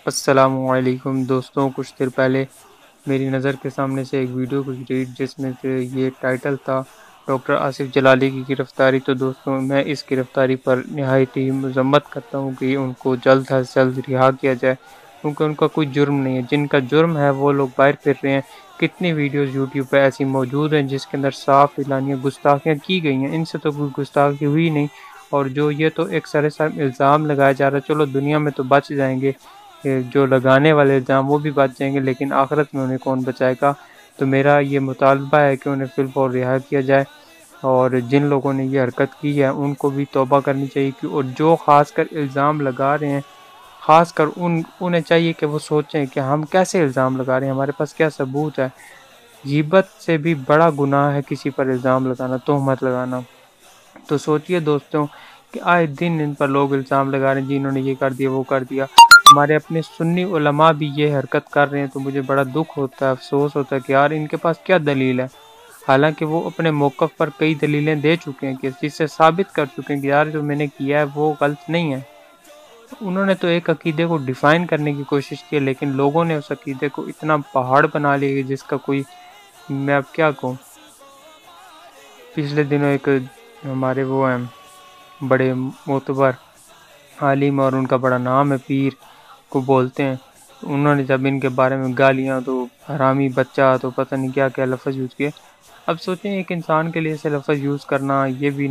السلام علیکم دوستوں، کچھ دیر پہلے میری نظر کے سامنے سے ایک ویڈیو گزری جس میں سے یہ ٹائٹل تھا ڈاکٹر آصف جلالی کی گرفتاری۔ تو دوستوں، میں اس گرفتاری پر نہایت ہی مذمت کرتا ہوں کہ ان کو جلد از جلد رہا کیا جائے، کیونکہ ان کا کوئی جرم نہیں ہے۔ جن کا جرم ہے وہ لوگ باہر پھر رہے ہیں۔ کتنی ویڈیوز یوٹیوب پہ ایسی موجود ہیں جس کے اندر صاف اعلانیہ گستاخیاں کی گئی ہیں، ان سے تو کوئی گستاخی ہوئی نہیں۔ اور جو یہ تو ایک سراسر الزام لگایا جا رہا ہے، چلو دنیا میں تو بچ جائیں گے، جو لگانے والے الزام وہ بھی بچ جائیں گے، لیکن آخرت میں انہیں کون بچائے گا؟ تو میرا یہ مطالبہ ہے کہ انہیں فی الفور رہا کیا جائے، اور جن لوگوں نے یہ حرکت کی ہے ان کو بھی توبہ کرنی چاہیے اور جو خاص کر الزام لگا رہے ہیں، خاص کر انہیں چاہیے کہ وہ سوچیں کہ ہم کیسے الزام لگا رہے ہیں، ہمارے پاس کیا ثبوت ہے۔ غیبت سے بھی بڑا گناہ ہے کسی پر الزام لگانا، تہمت لگانا۔ تو سوچئے دوستوں کہ آئے دن ان پر لوگ الزام لگا رہے ہیں، جنہوں نے یہ کر دیا وہ کر دیا۔ ہمارے اپنے سنی علماء بھی یہ حرکت کر رہے ہیں، تو مجھے بڑا دکھ ہوتا ہے، افسوس ہوتا ہے کہ یار ان کے پاس کیا دلیل ہے، حالانکہ وہ اپنے موقف پر کئی دلیلیں دے چکے ہیں، کہ جس سے ثابت کر چکے ہیں کہ یار جو میں نے کیا ہے وہ غلط نہیں ہے۔ انہوں نے تو ایک عقیدے کو ڈیفائن کرنے کی کوشش کی، لیکن لوگوں نے اس عقیدے کو اتنا پہاڑ بنا لیا کہ جس کا کوئی، میں اب کیا کہوں۔ پچھلے دنوں ایک ہمارے وہ ہیں بڑے معتبر عالم، اور ان کا بڑا نام ہے، پیر کو بولتے ہیں، انہوں نے جب ان کے بارے میں گالیاں، تو حرامی بچہ، تو پتہ نہیں کیا کیا لفظ یوز کیے۔ اب سوچیں ایک انسان کے لیے ایسے لفظ یوز کرنا یہ بھی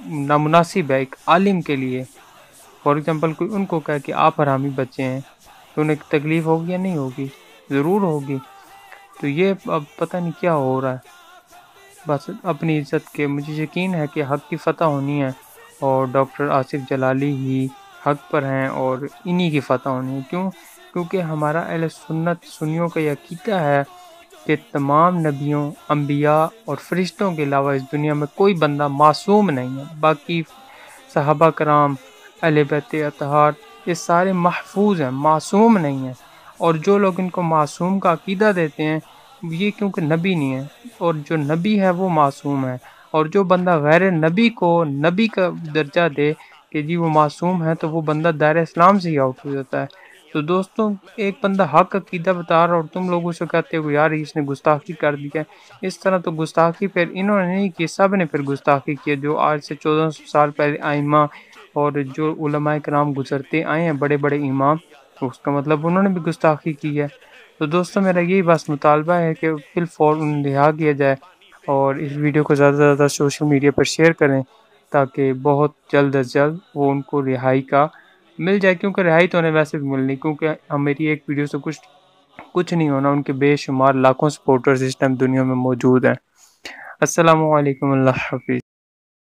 نامناسب ہے ایک عالم کے لیے۔ فار ایگزامپل کوئی ان کو کہے کہ آپ حرامی بچے ہیں، تو انہیں تکلیف ہوگی یا نہیں ہوگی؟ ضرور ہوگی۔ تو یہ اب پتہ نہیں کیا ہو رہا ہے۔ بس اپنی عزت کے، مجھے یقین ہے کہ حق کی فتح ہونی ہے، اور ڈاکٹر آصف جلالی ہی حق پر ہیں، اور انہی کی فتح ہونی ہے۔ کیونکہ ہمارا اہل سنت سنیوں کا یہ عقیدہ ہے کہ تمام نبیوں، انبیاء اور فرشتوں کے علاوہ اس دنیا میں کوئی بندہ معصوم نہیں ہے۔ باقی صحابہ کرام، اہل بیت اطہار، یہ سارے محفوظ ہیں، معصوم نہیں ہیں۔ اور جو لوگ ان کو معصوم کا عقیدہ دیتے ہیں، یہ کیونکہ نبی نہیں ہے، اور جو نبی ہے وہ معصوم ہے۔ اور جو بندہ غیر نبی کو نبی کا درجہ دے کہ جی وہ معصوم ہے، تو وہ بندہ دائرہ اسلام سے ہی آؤٹ ہو جاتا ہے۔ تو دوستوں، ایک بندہ حق عقیدہ بتا رہا اور تم لوگ اسے کہتے ہو یار اس نے گستاخی کر دی ہے۔ اس طرح تو گستاخی پھر انہوں نے نہیں کی، سب نے پھر گستاخی کی، جو آج سے 1400 سال پہلے ائمہ اور جو علماء کرام گزرتے آئے ہیں، بڑے بڑے امام، تو اس کا مطلب انہوں نے بھی گستاخی کی ہے۔ تو دوستوں، میرا یہی بس مطالبہ ہے کہ فی الفور رہا کیا جائے، اور اس ویڈیو کو زیادہ سے زیادہ سوشل میڈیا پر شیئر کریں، تاکہ بہت جلد از جلد وہ ان کو رہائی کا مل جائے، کیونکہ رہائی تو انہیں ویسے بھی ملنی، کیونکہ میری ایک ویڈیو سے کچھ نہیں ہونا، ان کے بے شمار لاکھوں سپورٹرز اس ٹائم دنیا میں موجود ہیں۔ السلام علیکم، اللہ حافظ۔